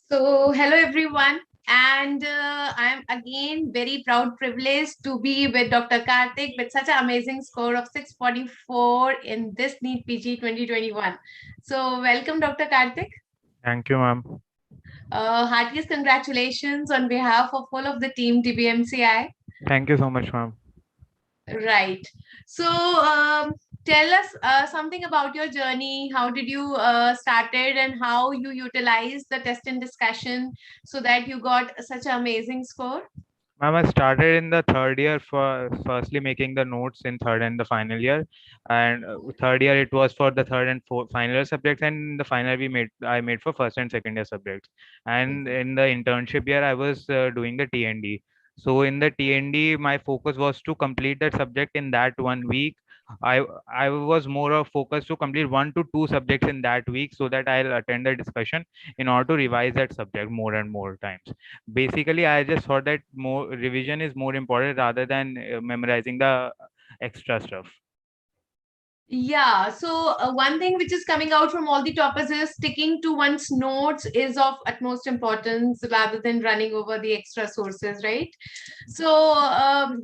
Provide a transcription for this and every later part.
So, hello everyone, and I'm again very proud, privileged to be with Dr. Kartik with such an amazing score of 644 in this NEET PG 2021. So, welcome, Dr. Kartik. Thank you, ma'am. Heartiest congratulations on behalf of all of the team DBMCI. Thank you so much, ma'am. Right. So, tell us something about your journey. How did you started and how you utilized the test and discussion so that you got such an amazing score? Ma'am, I started in the third year for firstly making the notes in third and the final year, and third year it was for the third and fourth final year subjects, and in the final I made for first and second year subjects, and in the internship year I was doing the T&D. So in the T&D, my focus was to complete that subject in that 1 week. I I was more of focused to complete 1 to 2 subjects in that week so that I'll attend the discussion in order to revise that subject more and more times. Basically, I just thought that more revision is more important rather than memorizing the extra stuff. Yeah, so one thing which is coming out from all the topics is sticking to one's notes is of utmost importance rather than running over the extra sources, right? So,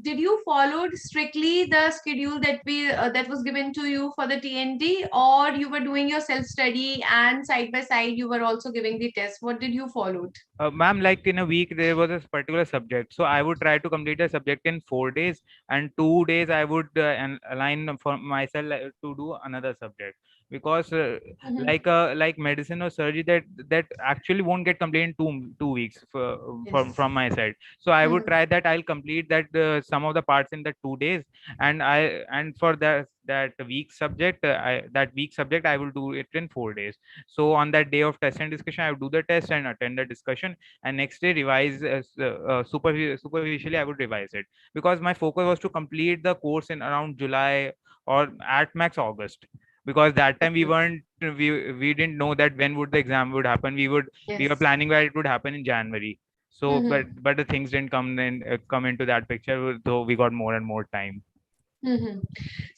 did you follow strictly the schedule that was given to you for the TNT, or you were doing your self study and side by side you were also giving the test? What did you follow? Ma'am, like in a week there was a particular subject, so I would try to complete a subject in 4 days, and 2 days I would align for myself to do another subject, because Mhm. like medicine or surgery, that actually won't get completed in two weeks Yes. from my side. So I would Mhm. try that I'll complete that some of the parts in the 2 days, and for that week subject I will do it in 4 days. So on that day of test and discussion, I would do the test and attend the discussion, and next day revise superficially. I would revise it because my focus was to complete the course in around July or at max August, because that time Okay. we didn't know that when would the exam would happen. We were Yes. planning where it would happen in January. So Mhm. but the things didn't come into that picture, so we got more and more time. Mhm.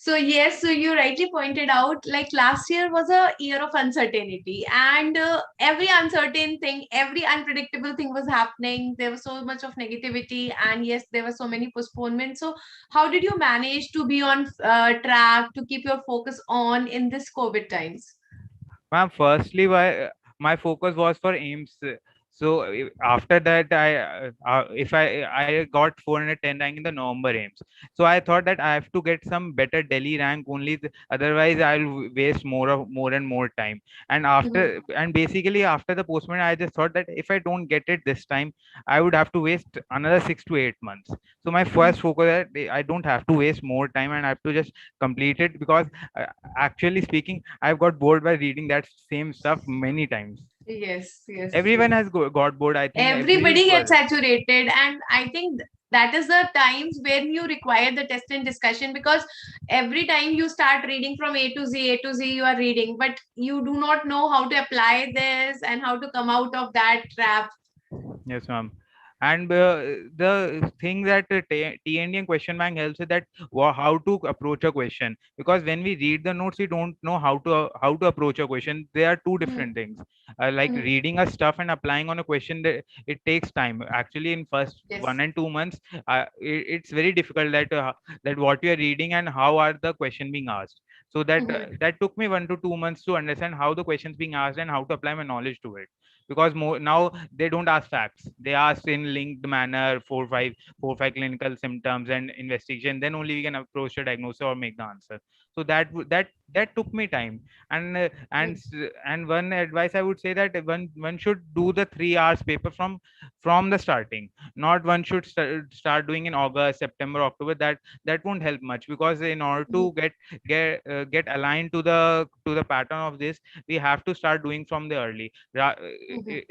So yes, so you rightly pointed out, like last year was a year of uncertainty, and every uncertain thing, every unpredictable thing was happening. There was so much of negativity, and yes, there were so many postponements. So, how did you manage to be on track to keep your focus on in this COVID times? Ma'am, firstly, my focus was for aims. So after that, if I got 410 rank in the November aims, so I thought that I have to get some better Delhi rank only. Otherwise, I'll waste more and more time. Mhm. And basically after the postman, I just thought that if I don't get it this time, I would have to waste another 6 to 8 months. So my first focus that I don't have to waste more time, and I have to just complete it, because uh, actually speaking, I've got bored by reading that same stuff many times. Yes, yes, Everyone yes. has got bored. I think every Everybody gets person. saturated, and I think that is the times when you require the test and discussion, because every time you start reading from A to Z, you are reading, but you do not know how to apply this and how to come out of that trap. Yes, ma'am. And the thing that T&D and question bank helps is that how to approach a question. Because when we read the notes, we don't know how to approach a question. They are two Mhm. different things. Like Mhm. reading a stuff and applying on a question, that it takes time. Actually, in first Yes. 1 and 2 months, it's very difficult that what you are reading and how are the question being asked. So Mhm. that took me 1 to 2 months to understand how the questions being asked and how to apply my knowledge to it, because more now they don't ask facts, they ask in linked manner, four five clinical symptoms and investigation, then only we can approach a diagnosis or make the answer. So that took me time. And one advice I would say, that one should do the 3 hours paper from the starting. Not one should start doing in August, September, October. That won't help much, because in order Mhm. to get aligned to the pattern of this, we have to start doing from the early. Mhm.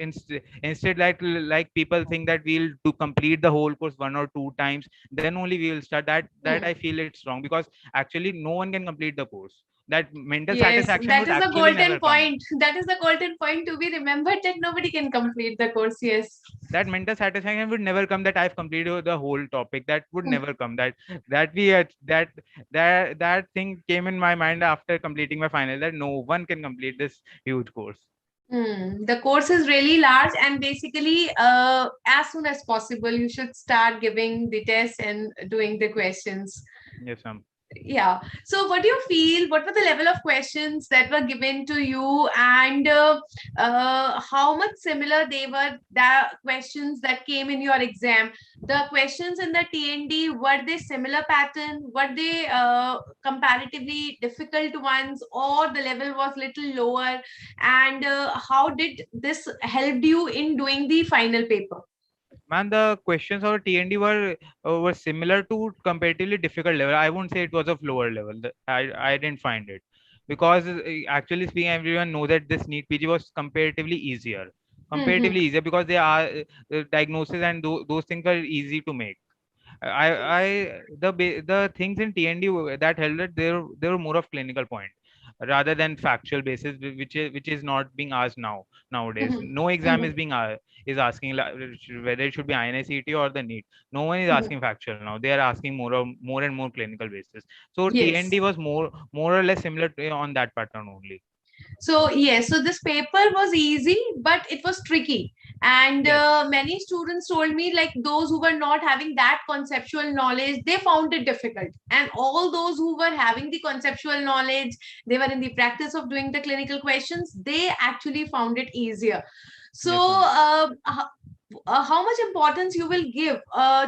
Instead, like people think that we'll to complete the whole course 1 or 2 times, then only we will start. That I Mhm. feel it's wrong, because actually no one can complete the course. That mental Yes, satisfaction that would is a actually golden never come. point. That is the golden point to be remembered, that nobody can complete the course. Yes. That mental satisfaction would never come, that I've completed the whole topic. That would never come. That we that thing came in my mind after completing my final, that no one can complete this huge course. The course is really large, and basically, as soon as possible, you should start giving the test and doing the questions. Yes, ma'am. Yeah. So, what do you feel? What were the level of questions that were given to you, and how much similar they were? The questions that came in your exam, the questions in the T&D, were they similar pattern? Were they comparatively difficult ones, or the level was little lower? And how did this help you in doing the final paper? Man, the questions of T&D were similar to comparatively difficult level. I won't say it was of lower level. I didn't find it, because actually speaking, everyone knows that this NEET PG was Hmm. comparatively easier, because they are diagnosis and those things are easy to make. The things in T&D that held it, they were more of clinical point rather than factual basis, which is not being asked nowadays. Hmm. No exam Hmm. is being is asking whether it should be INICET or the NEET. No one is Hmm. asking factual now. They are asking more and more clinical basis. So Yes. T&D was more or less similar on that pattern only. So yes, so this paper was easy, but it was tricky. And Yes. many students told me, like those who were not having that conceptual knowledge, they found it difficult. And all those who were having the conceptual knowledge, they were in the practice of doing the clinical questions, they actually found it easier. So Yes, ma'am. how much importance you will give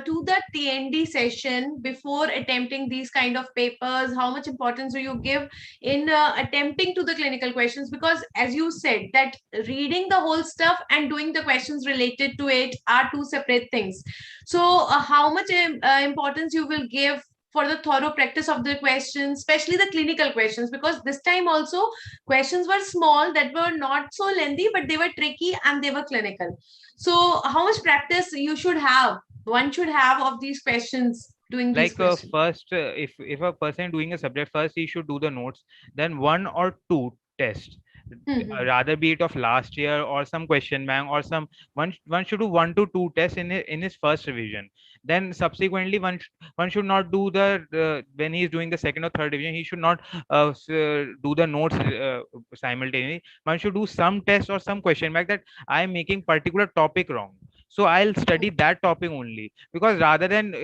to the T&D session before attempting these kind of papers? How much importance do you give in attempting to the clinical questions? Because as you said, that reading the whole stuff and doing the questions related to it are two separate things. So how much importance you will give for the thorough practice of the questions, especially the clinical questions? Because this time also questions were small, that were not so lengthy, but they were tricky and they were clinical. So how much practice you should have, one should have, of these questions, doing these Like questions? first, if a person doing a subject, first he should do the notes, then one or two tests, rather be it of last year or some question bank or some one should do 1 to 2 tests in his first revision. Then subsequently one should not do when he is doing the second or third revision, he should not do the notes simultaneously. One should do some test or some question bank that I am making particular topic wrong, so I'll study that topic only, because rather than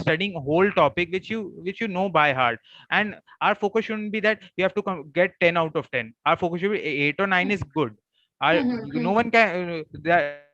studying whole topic which you know by heart. And our focus shouldn't be that we have to get 10 out of 10. Our focus should be 8 or 9 is good. No one can that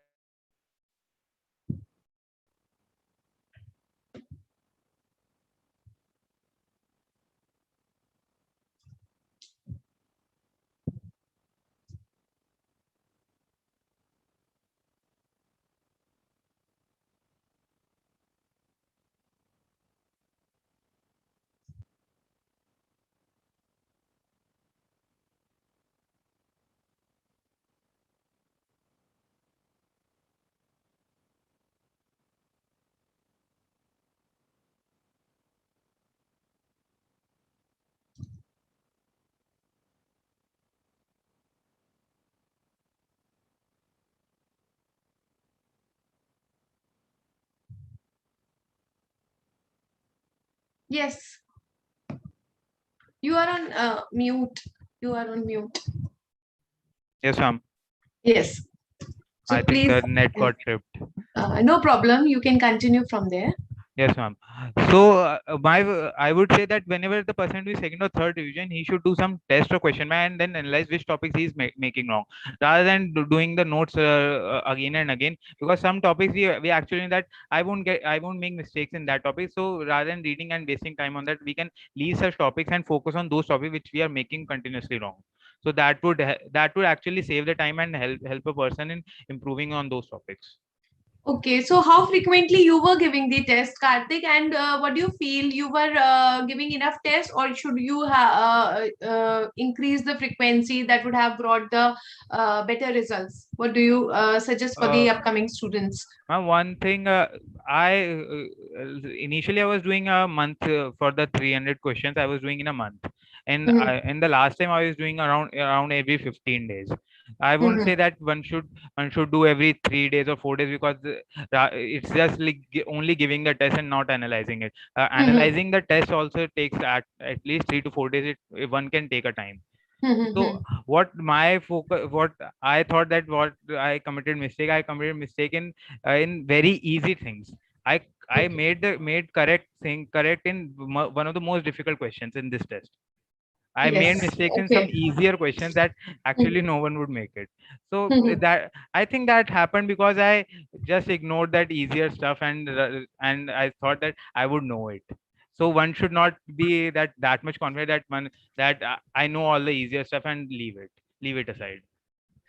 Yes, you are on mute. You are on mute. Yes, ma'am. Yes. I So think please, the net got tripped. no problem. You can continue from there. Yes, ma'am. So, I would say that whenever the person doing second or third revision, he should do some test or question bank and then analyze which topics he is making wrong, rather than doing the notes again and again. Because some topics we actually that I won't make mistakes in that topic. So rather than reading and wasting time on that, we can leave such topics and focus on those topics which we are making continuously wrong. So that would actually save the time and help a person in improving on those topics. Okay, so how frequently you were giving the test, Kartik, and what do you feel, you were giving enough tests, or should you increase the frequency that would have brought the better results? What do you suggest for the Uh, upcoming students? One thing, I initially I was doing a month for the 300 questions. I was doing in a month, and Mhm. in the last time I was doing around every 15 days. I won't Mhm. say that one should do every 3 days or 4 days, because it's just like only giving the test and not analyzing it. Mhm. Analyzing the test also takes at least 3 to 4 days. One can take a time. So what my focus, what I thought that what I committed mistake, I committed mistake in very easy things. I Okay. made correct thing correct in one of the most difficult questions in this test. I made Yes. mistakes in some Okay. easier questions that actually no one would make it. So Mhm. that I think that happened because I just ignored that easier stuff, and I thought that I would know it. So one should not be that much confident that I know all the easier stuff and leave it aside.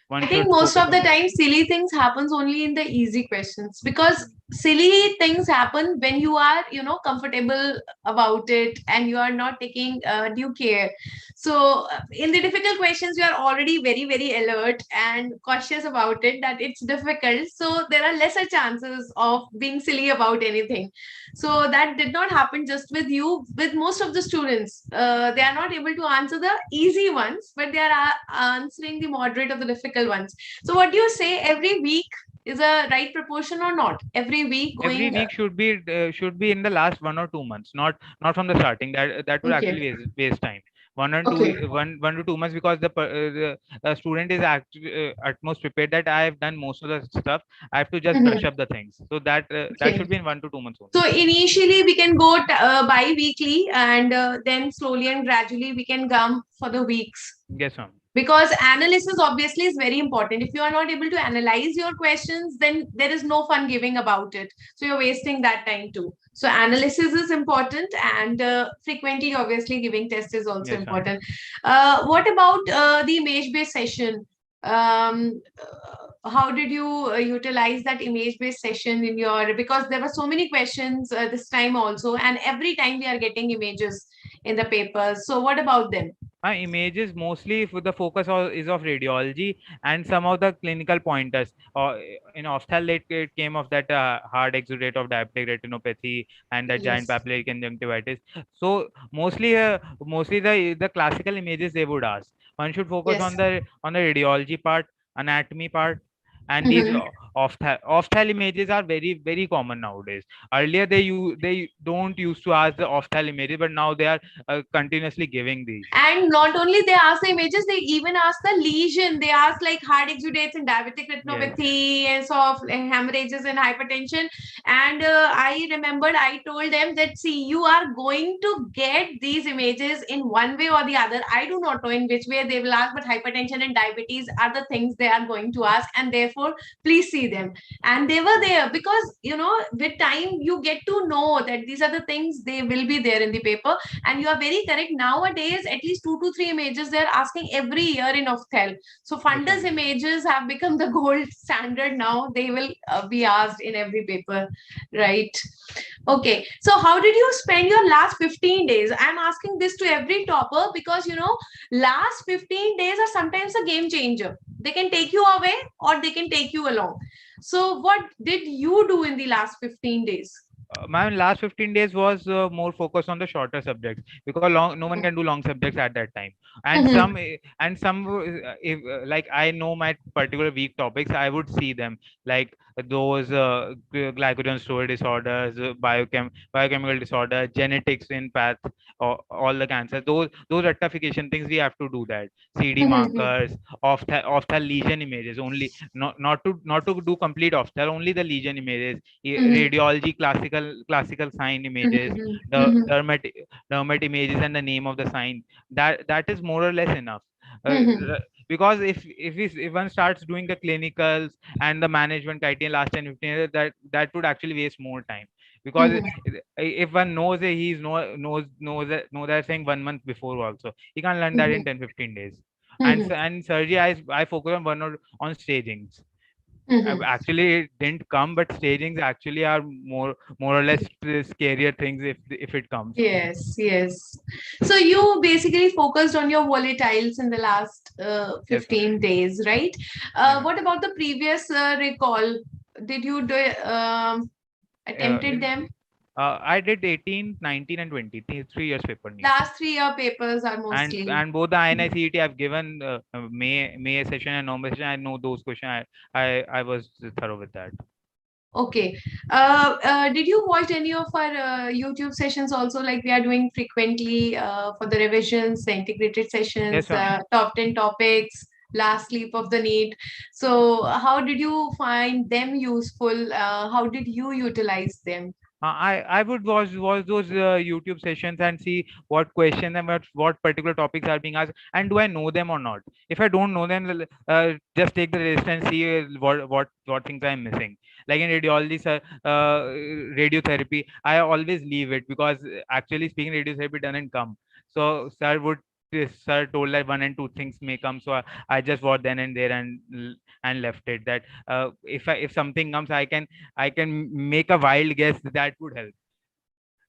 One I think should most focus of the on that. time silly things happens only in the easy questions, because silly things happen when you are, comfortable about it and you are not taking due care. So in the difficult questions you are already very very alert and cautious about it, that it's difficult, so there are lesser chances of being silly about anything. So that did not happen just with you. With most of the students, they are not able to answer the easy ones, but they are answering the moderate or the difficult ones. So what do you say, every week is a right proportion or not? Every week Every going, week should be in the last 1 or 2 months, not from the starting. That would okay, actually waste time. One and two okay. one to 2 months, because the student is at most prepared that I have done most of the stuff. I have to just brush Mhm. up the things. So that Okay. should be in 1 to 2 months So only. initially we can go bi-weekly, and then slowly and gradually we can come for the weeks, Yes, ma'am. because analysis obviously is very important. If you are not able to analyze your questions, then there is no fun giving about it, so you're wasting that time too. So analysis is important, and frequently obviously giving test is also Yes, ma'am. important. What about the image based session? How did you utilize that image based session in your, because there were so many questions this time also, and every time we are getting images in the papers, so what about them? My images mostly for the focus is of radiology and some of the clinical pointers. In opthal, it came of that hard exudate of diabetic retinopathy and the giant Yes. papillary conjunctivitis. So mostly the classical images they would ask. One should focus Yes. on the radiology part, anatomy part, and these Mhm. opthal images are very common nowadays. Earlier they don't used to ask the opthal images, but now they are continuously giving these. And not only they ask the images, they even ask the lesion. They ask like hard exudates and diabetic Yes. retinopathy and so of hemorrhages and hypertension. And I remembered I told them that, see, you are going to get these images in one way or the other. I do not know in which way they will ask, but hypertension and diabetes are the things they are going to ask, and therefore please see them. And they were there because, with time you get to know that these are the things they will be there in the paper. And you are very correct. Nowadays, at least 2 to 3 images they're asking every year in Ofthel. So Yes, funders ma'am. images have become the gold standard now. They will be asked in every paper, right? Okay. So how did you spend your last 15 days? I'm asking this to every topper because, last 15 days are sometimes a game changer. They can take you away or they can take you along. So what did you do in the last 15 days? My last 15 days was more focused on the shorter subjects, because no one can do long subjects at that time. And some if like I know my particular weak topics, I would see them, like those glycogen storage disorders, biochemical disorder, genetics in path, or all the cancer. Those rectification things we have to do that. CD markers, of the lesion images only, not to do complete of only the lesion images, radiology, classical sign images, the dermat images, and the name of the sign. That is more or less enough. uh, r- because if one starts doing the clinicals and the management criteria last 10 15 years, that would actually waste more time. Because if one knows that he's know that thing 1 month before also, he can't learn that in 10 15 days. And surgery, I focus on one or on stagings. Actually it didn't come, but stagings actually are more or less scarier things if it comes. Yes, yes. So you basically focused on your volatiles in the last Yes, ma'am. 15 days, right? Yeah, ma'am. What about the previous recall? Did you attempted In, them? I did 18, 19, and 20, 3 years paper NEET. Last 3 year papers are mostly. And both the INI CET I've given May session and November session. I know those questions. I was thorough with that. Okay. Did you watch any of our YouTube sessions also? Like we are doing frequently for the revisions, the integrated Yes, sessions, ma'am. top 10 topics, last leap of the NEET. So, how did you find them useful? How did you utilize them? I would watch those YouTube sessions and see what questions and what particular topics are being asked, and do I know them or not. If I don't know them, just take the list and see what things I'm missing. Like in radiology, radiotherapy, I always leave it because actually speaking, radiotherapy doesn't come. So sir told that one and two things may come, so I just watched then and there and left it. That if something comes, I can make a wild guess that would help.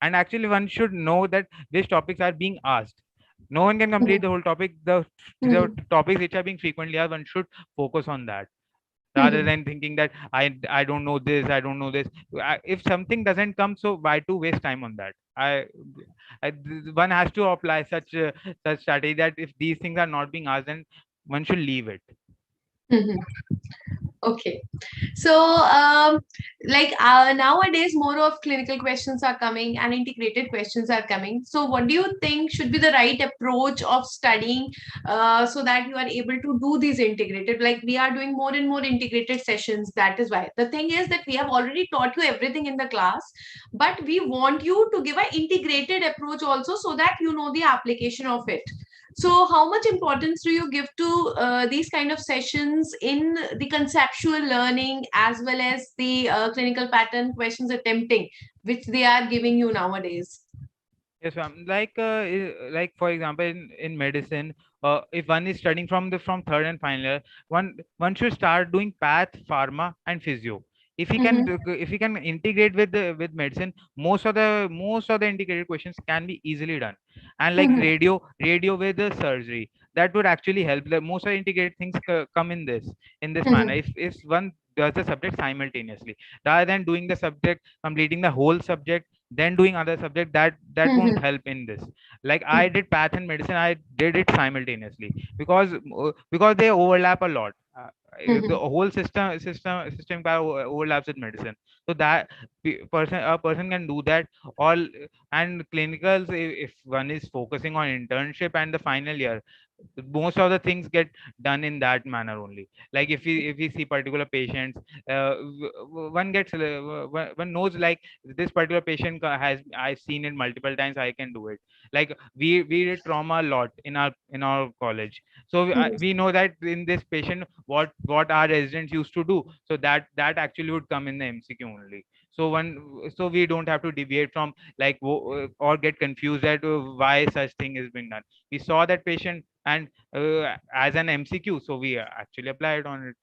And actually, one should know that which topics are being asked. No one can complete Mhm. the whole topic. The Mhm. topics which are being frequently asked, one should focus on that rather Mhm. than thinking that I don't know this, I don't know this. If something doesn't come, so why to waste time on that? One has to apply such strategy that if these things are not being asked, then one should leave it. Mhm. Okay. So, like nowadays, more of clinical questions are coming and integrated questions are coming. So, what do you think should be the right approach of studying so that you are able to do these integrated? Like, we are doing more and more integrated sessions. That is why. The thing is that we have already taught you everything in the class, but we want you to give an integrated approach also so that you know the application of it. So, how much importance do you give to these kind of sessions in the conceptual learning as well as the clinical pattern questions attempting, which they are giving you nowadays? Yes, ma'am. Like for example, in medicine, if one is studying from third and final year, one should start doing path, pharma, and physio. Mm-hmm. If he can integrate with medicine, most of the integrated questions can be easily done. And like Mm-hmm. radio with the surgery, that would actually help. The most of the integrated things come in this manner. Mm-hmm. If one does the subject simultaneously, rather than doing the subject, completing the whole subject, then doing other subject, that won't Mm-hmm. help in this. Like I did path and medicine, I did it simultaneously because they overlap a lot. The Mm-hmm. whole system kind of overlaps with medicine, so that a person can do that all. And clinicals, if one is focusing on internship and the final year, most of the things get done in that manner only. Like if we see particular patients, one gets one knows like this particular patient has, I've seen it multiple times, I can do it. Like we did trauma a lot in our college, so we know that in this patient what our residents used to do, so that actually would come in the MCQ only. So we don't have to deviate from like or get confused that why such thing is being done. We saw that patient and as an MCQ, so we actually applied on it.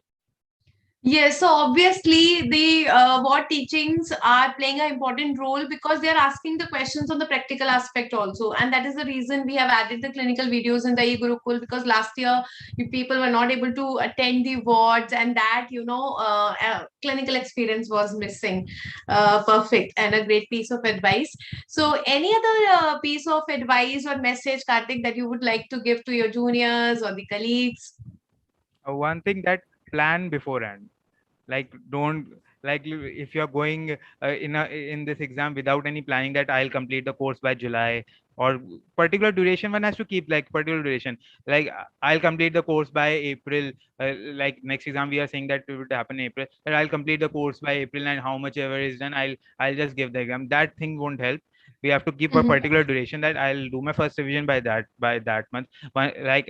Yes, so obviously the what teachings are playing an important role because they are asking the questions on the practical aspect also, and that is the reason we have added the clinical videos in the eGurukul because last year people were not able to attend the wards, and that clinical experience was missing. Perfect and a great piece of advice. So, any other piece of advice or message, Kartik, that you would like to give to your juniors or the colleagues? One thing, that plan beforehand. Like don't, like if you're going in this exam without any planning, that I'll complete the course by July, or particular duration, one has to keep like particular duration. Like I'll complete the course by April. Like next exam we are saying that it would happen in April, that I'll complete the course by April, and how much ever is done, I'll just give the exam. That thing won't help. We have to keep a Mhm. particular duration, that I'll do my first revision by that month. Like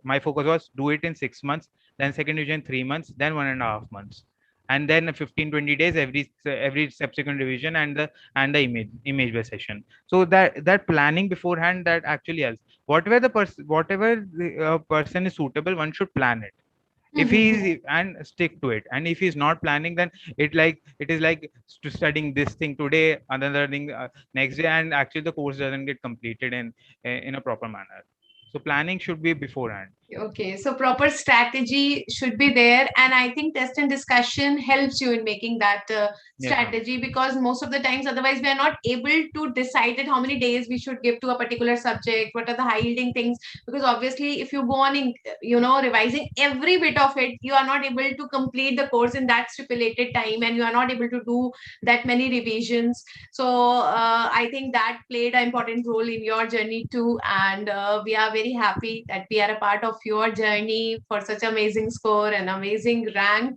my focus was do it in 6 months, then second revision 3 months, then 1.5 months, and then 15-20 days every subsequent revision, and the image based session. So that planning beforehand, that actually helps. Whatever the person is suitable, one should plan it. If he Mhm. is, and stick to it. And if he's not planning, then it is like studying this thing today, another thing next day, and actually the course doesn't get completed in a proper manner. So planning should be beforehand. Okay, so proper strategy should be there, and I think test and discussion helps you in making that Yes, ma'am. strategy, because most of the times, otherwise, we are not able to decide it how many days we should give to a particular subject, what are the high yielding things. Because obviously, if you go on in, revising every bit of it, you are not able to complete the course in that stipulated time, and you are not able to do that many revisions. So I think that played an important role in your journey too, and we are very happy that we are a part of your journey for such amazing score and amazing rank.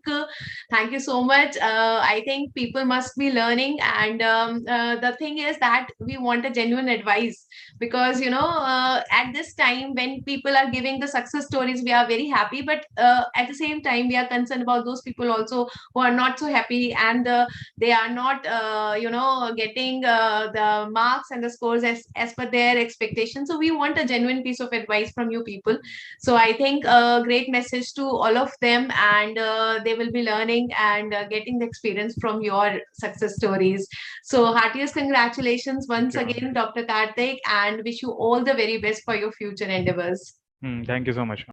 Thank you so much. I think people must be learning, and the thing is that we want a genuine advice, because at this time when people are giving the success stories, we are very happy, but at the same time we are concerned about those people also who are not so happy, and they are not getting the marks and the scores as per their expectations. So we want a genuine piece of advice from you people. So I think a great message to all of them, and they will be learning and getting the experience from your success stories. So heartiest congratulations Thank once you, ma'am. again, Dr. Kartik, and wish you all the very best for your future endeavors. Thank you so much, ma'am.